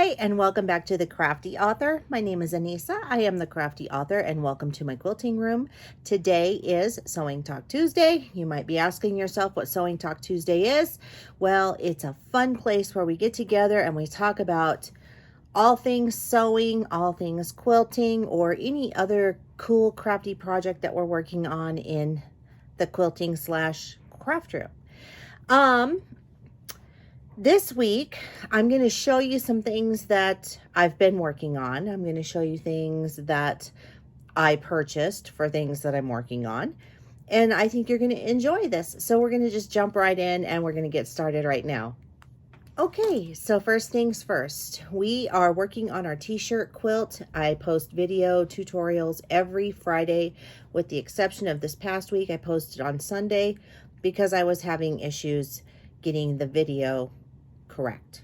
Hi, and welcome back to the Crafty Author. My name is Anissa. I am the Crafty Author, and welcome to my quilting room. Today is Sewing Talk Tuesday. You might be asking yourself what Sewing Talk Tuesday is. Well, it's a fun place where we get together and we talk about all things sewing, all things quilting, or any other cool crafty project that we're working on in the quilting / craft room. This week, I'm going to show you some things that I've been working on. I'm going to show you things that I purchased for things that I'm working on. And I think you're going to enjoy this. So we're going to just jump right in and we're going to get started right now. Okay, so first things first, we are working on our t-shirt quilt. I post video tutorials every Friday, with the exception of this past week. I posted on Sunday because I was having issues getting the video correct.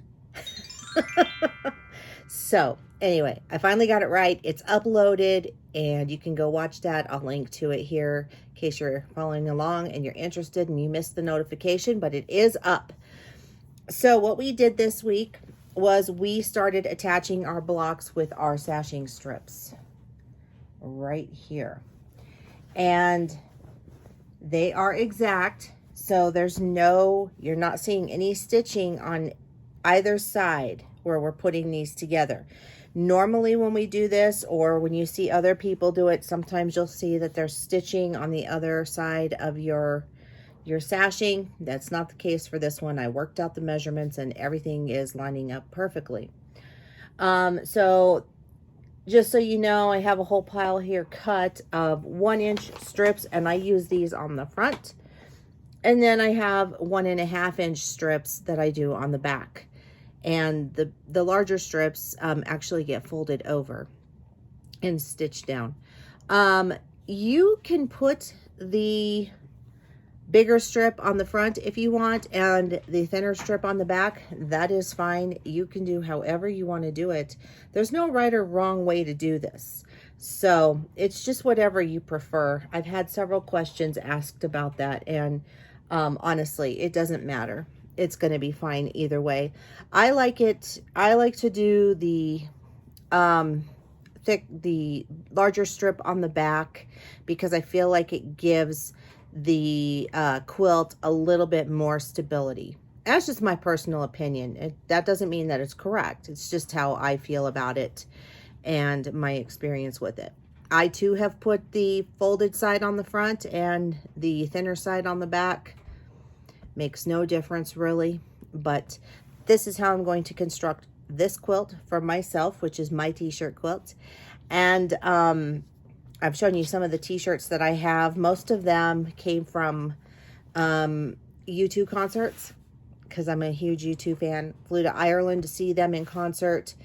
So anyway, I finally got it right. It's uploaded and you can go watch that. I'll link to it here in case you're following along and you're interested and you missed the notification, but it is up. So what we did this week was we started attaching our blocks with our sashing strips right here. And they are exact. So you're not seeing any stitching on either side where we're putting these together. Normally when we do this, or when you see other people do it, sometimes you'll see that there's stitching on the other side of your sashing. That's not the case for this one. I worked out the measurements and everything is lining up perfectly. So just so you know, I have a whole pile here cut of 1-inch strips, and I use these on the front. And then I have 1.5-inch strips that I do on the back. And the larger strips actually get folded over and stitched down. You can put the bigger strip on the front if you want, and the thinner strip on the back. That is fine. You can do however you want to do it. There's no right or wrong way to do this. So it's just whatever you prefer. I've had several questions asked about that, and honestly, it doesn't matter. It's going to be fine either way. I like to do the larger strip on the back because I feel like it gives the quilt a little bit more stability. That's just my personal opinion. That doesn't mean that it's correct. It's just how I feel about it and my experience with it. I too have put the folded side on the front and the thinner side on the back. Makes no difference really, but this is how I'm going to construct this quilt for myself, which is my t-shirt quilt. And I've shown you some of the t-shirts that I have. Most of them came from U2 concerts because I'm a huge U2 fan. Flew to Ireland to see them in concert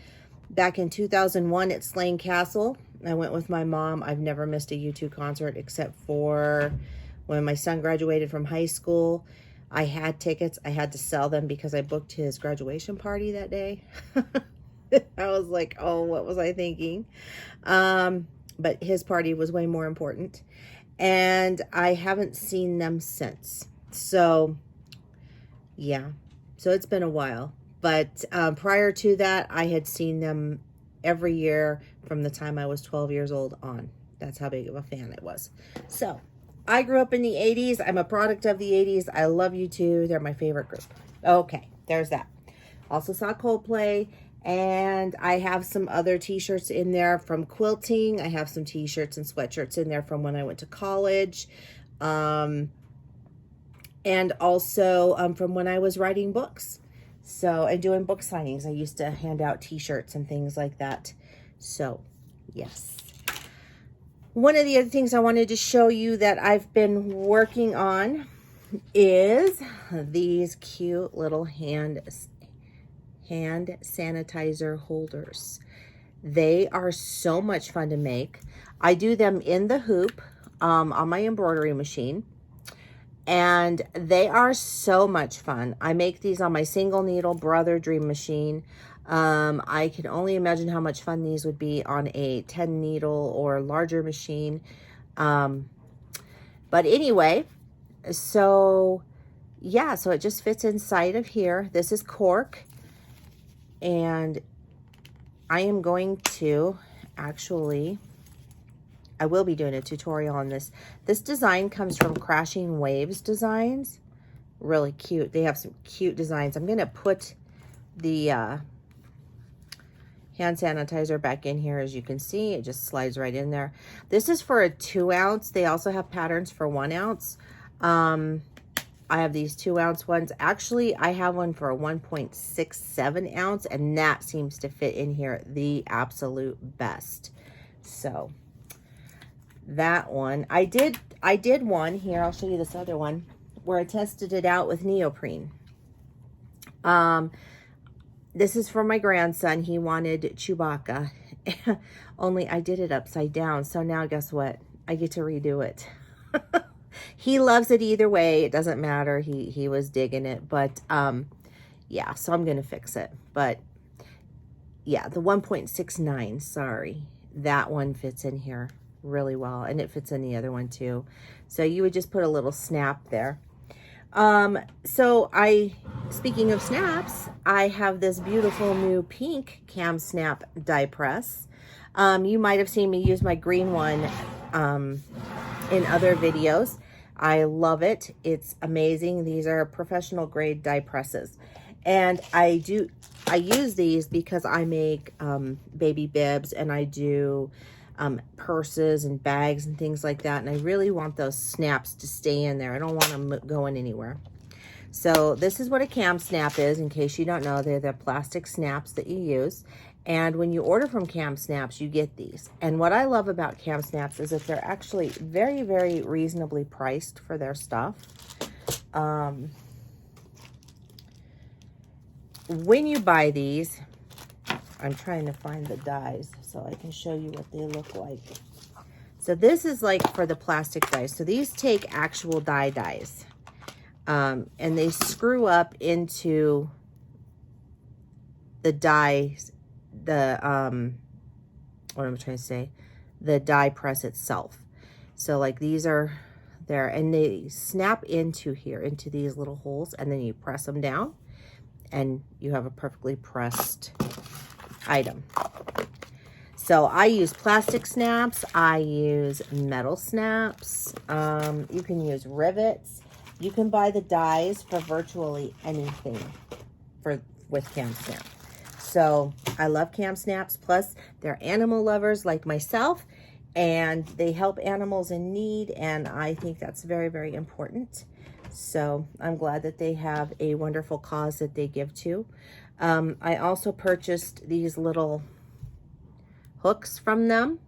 back in 2001 at Slane Castle. I went with my mom. I've never missed a U2 concert except for when my son graduated from high school. I had tickets. I had to sell them because I booked his graduation party that day. I was like, oh, what was I thinking? But his party was way more important. And I haven't seen them since. So, yeah. So it's been a while. But prior to that, I had seen them every year from the time I was 12 years old on. That's how big of a fan I was. So I grew up in the 80s. I'm a product of the 80s. I love U2. They're my favorite group. Okay, there's that. Also saw Coldplay. And I have some other t-shirts in there from quilting. I have some t-shirts and sweatshirts in there from when I went to college. And also from when I was writing books. So, and doing book signings. I used to hand out t-shirts and things like that. So, yes. One of the other things I wanted to show you that I've been working on is these cute little hand sanitizer holders. They are so much fun to make. I do them in the hoop on my embroidery machine, and they are so much fun. I make these on my single needle Brother Dream machine. I can only imagine how much fun these would be on a 10 needle or larger machine. But anyway, so yeah, so it just fits inside of here. This is cork, and I am going to actually, I will be doing a tutorial on this. This design comes from Crashing Waves Designs. Really cute. They have some cute designs. I'm going to put the hand sanitizer back in here. As you can see, it just slides right in there. This is for a 2 ounce. They also have patterns for 1 ounce. I have these 2 ounce ones. Actually, I have one for a 1.67 ounce, and that seems to fit in here the absolute best. So that one, I did one here. I'll show you this other one where I tested it out with neoprene. This is for my grandson. He wanted Chewbacca, only I did it upside down. So now guess what? I get to redo it. He loves it either way. It doesn't matter. He was digging it, but yeah, so I'm going to fix it. But yeah, the 1.69, sorry, that one fits in here really well, and it fits in the other one too. So you would just put a little snap there. So speaking of snaps, I have this beautiful new pink Kamsnap die press. You might have seen me use my green one in other videos. I love it. It's amazing. These are professional grade die presses. And I use these because I make baby bibs, and I do purses and bags and things like that. And I really want those snaps to stay in there. I don't want them going anywhere. So this is what a Kamsnap is. In case you don't know, they're the plastic snaps that you use. And when you order from Kamsnaps, you get these. And what I love about Kamsnaps is that they're actually very, very reasonably priced for their stuff. When you buy these, I'm trying to find the dies so I can show you what they look like. So this is like for the plastic dies. So these take actual dies. And they screw up into the dies, what am I trying to say? The die press itself. So like these are there, and they snap into here, into these little holes, and then you press them down, and you have a perfectly pressed item. So I use plastic snaps. I use metal snaps. You can use rivets. You can buy the dies for virtually anything with Kamsnap. So I love Kamsnaps. Plus, they're animal lovers like myself, and they help animals in need, and I think that's very, very important. So I'm glad that they have a wonderful cause that they give to. I also purchased these little hooks from them,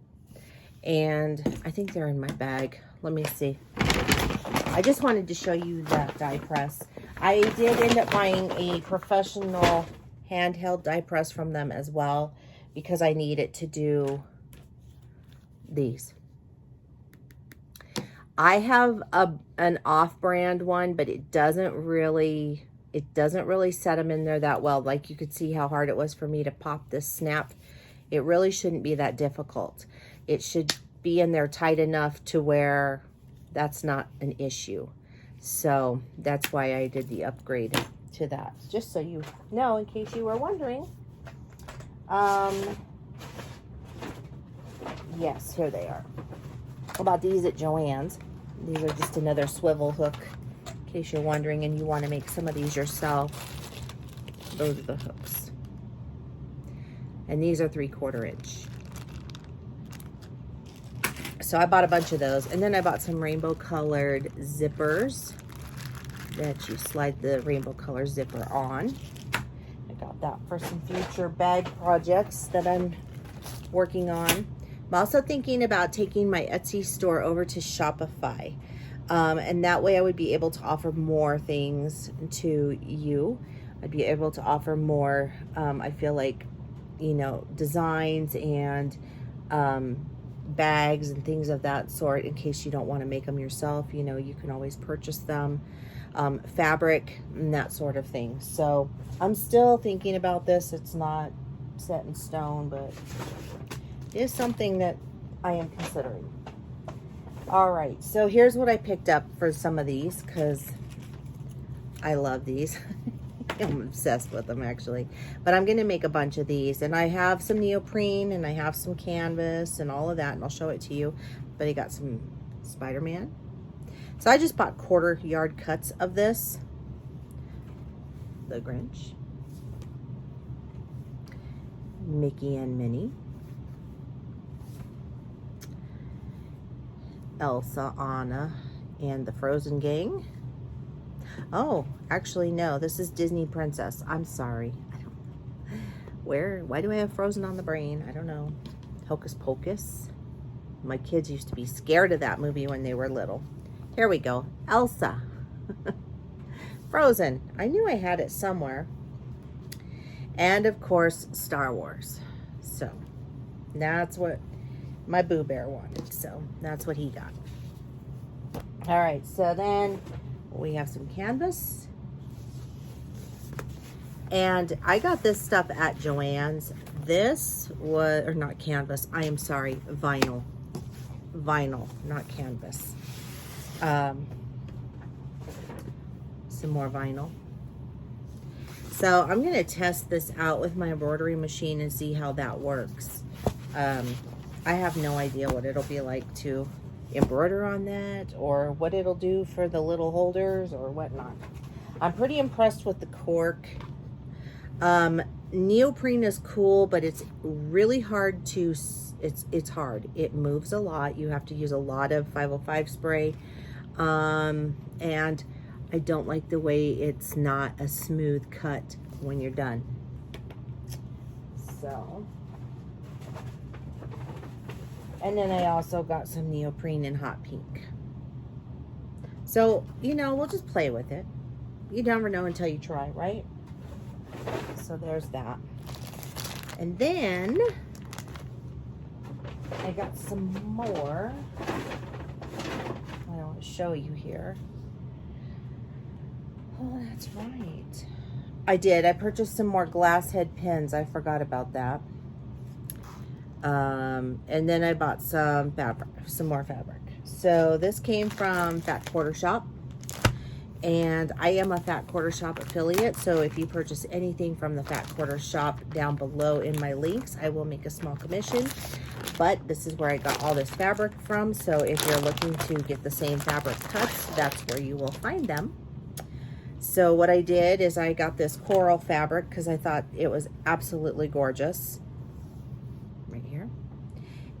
and I think they're in my bag. Let me see. I just wanted to show you that die press. I did end up buying a professional handheld die press from them as well, because I need it to do these. I have an off-brand one, but it doesn't really set them in there that well. Like, you could see how hard it was for me to pop this snap. It really shouldn't be that difficult. It should be in there tight enough to where that's not an issue. So that's why I did the upgrade to that, just so you know, in case you were wondering. Yes, here they are. I bought these at Joann's. These are just another swivel hook, in case you're wondering and you want to make some of these yourself. Those are the hooks. And these are 3/4 inch. So I bought a bunch of those. And then I bought some rainbow colored zippers that you slide the rainbow color zipper on. I got that for some future bag projects that I'm working on. I'm also thinking about taking my Etsy store over to Shopify. And that way I would be able to offer more things to you. I'd be able to offer more, I feel like, you know, designs and bags and things of that sort, in case you don't want to make them yourself. You know, you can always purchase them. Fabric and that sort of thing. So I'm still thinking about this. It's not set in stone, but it is something that I am considering. All right, so here's what I picked up for some of these, because I love these. I'm obsessed with them, actually. But I'm going to make a bunch of these. And I have some neoprene, and I have some canvas, and all of that. And I'll show it to you. But I got some Spider-Man. So I just bought 1/4 yard cuts of this. The Grinch. Mickey and Minnie. Elsa, Anna, and the Frozen gang. Oh, actually, no. This is Disney Princess. I'm sorry. Why do I have Frozen on the brain? I don't know. Hocus Pocus. My kids used to be scared of that movie when they were little. Here we go. Elsa. Frozen. I knew I had it somewhere. And, of course, Star Wars. So, that's what my Boo Bear wanted. So, that's what he got. All right. So, then we have some canvas. And I got this stuff at Joann's. This was, or not canvas. I am sorry. Vinyl. Vinyl, not canvas. Some more vinyl. So I'm going to test this out with my embroidery machine and see how that works. I have no idea what it'll be like to embroider on that, or what it'll do for the little holders or whatnot. I'm pretty impressed with the cork. Neoprene is cool, but it's really hard to, it's hard. It moves a lot. You have to use a lot of 505 spray. And I don't like the way it's not a smooth cut when you're done. So, and then I also got some neoprene in hot pink. So, you know, we'll just play with it. You never know until you try, right? So there's that. And then I got some more. I don't show you here. Oh, that's right. I did. I purchased some more glass head pins. I forgot about that. And then I bought some fabric, some more fabric. So this came from Fat Quarter Shop. And I am a Fat Quarter Shop affiliate. So if you purchase anything from the Fat Quarter Shop down below in my links, I will make a small commission. But this is where I got all this fabric from. So if you're looking to get the same fabric cuts, that's where you will find them. So what I did is I got this coral fabric because I thought it was absolutely gorgeous. Right here.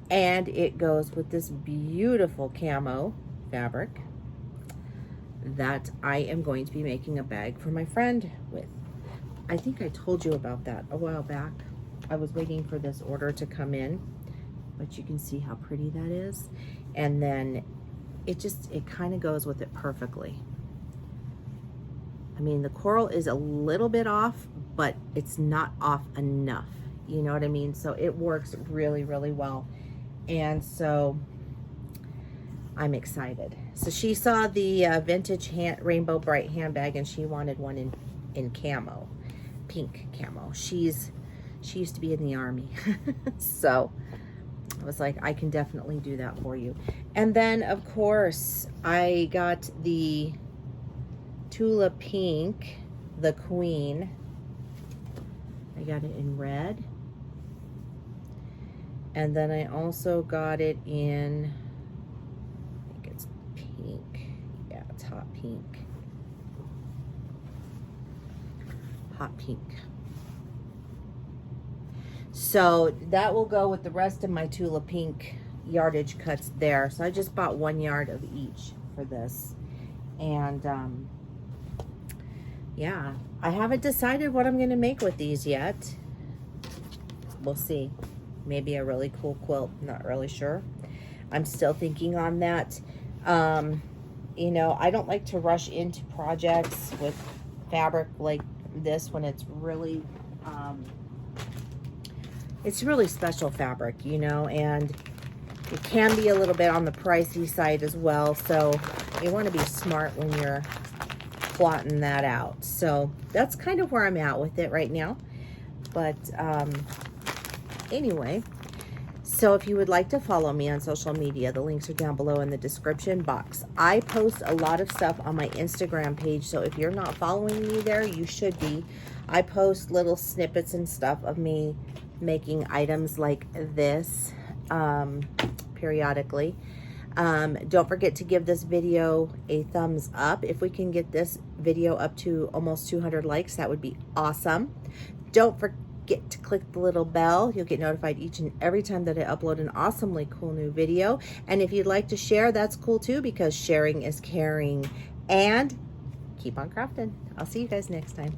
And it goes with this beautiful camo fabric that I am going to be making a bag for my friend with. I think I told you about that a while back. I was waiting for this order to come in, but you can see how pretty that is. And then it kind of goes with it perfectly. I mean, the coral is a little bit off, but it's not off enough. You know what I mean? So it works really, really well. And so I'm excited. So she saw the vintage Rainbow Bright handbag, and she wanted one in camo, pink camo. She used to be in the Army. So I was like, I can definitely do that for you. And then, of course, I got the Tula Pink, the Queen. I got it in red. And then I also got it in, I think it's pink. Yeah, it's hot pink. Hot pink. So that will go with the rest of my Tula Pink yardage cuts there. So I just bought 1 yard of each for this. And yeah, I haven't decided what I'm going to make with these yet. We'll see. Maybe a really cool quilt. Not really sure. I'm still thinking on that. You know, I don't like to rush into projects with fabric like this when it's really special fabric, you know, and it can be a little bit on the pricey side as well. So you want to be smart when you're plotting that out. So that's kind of where I'm at with it right now. But anyway, So if you would like to follow me on social media, the links are down below in the description box. I post a lot of stuff on my Instagram page, so if you're not following me there, you should be. I post little snippets and stuff of me making items like this periodically. Don't forget to give this video a thumbs up. If we can get this video up to almost 200 likes, that would be awesome. Don't forget to click the little bell. You'll get notified each and every time that I upload an awesomely cool new video. And if you'd like to share, that's cool too, because sharing is caring. And keep on crafting. I'll see you guys next time.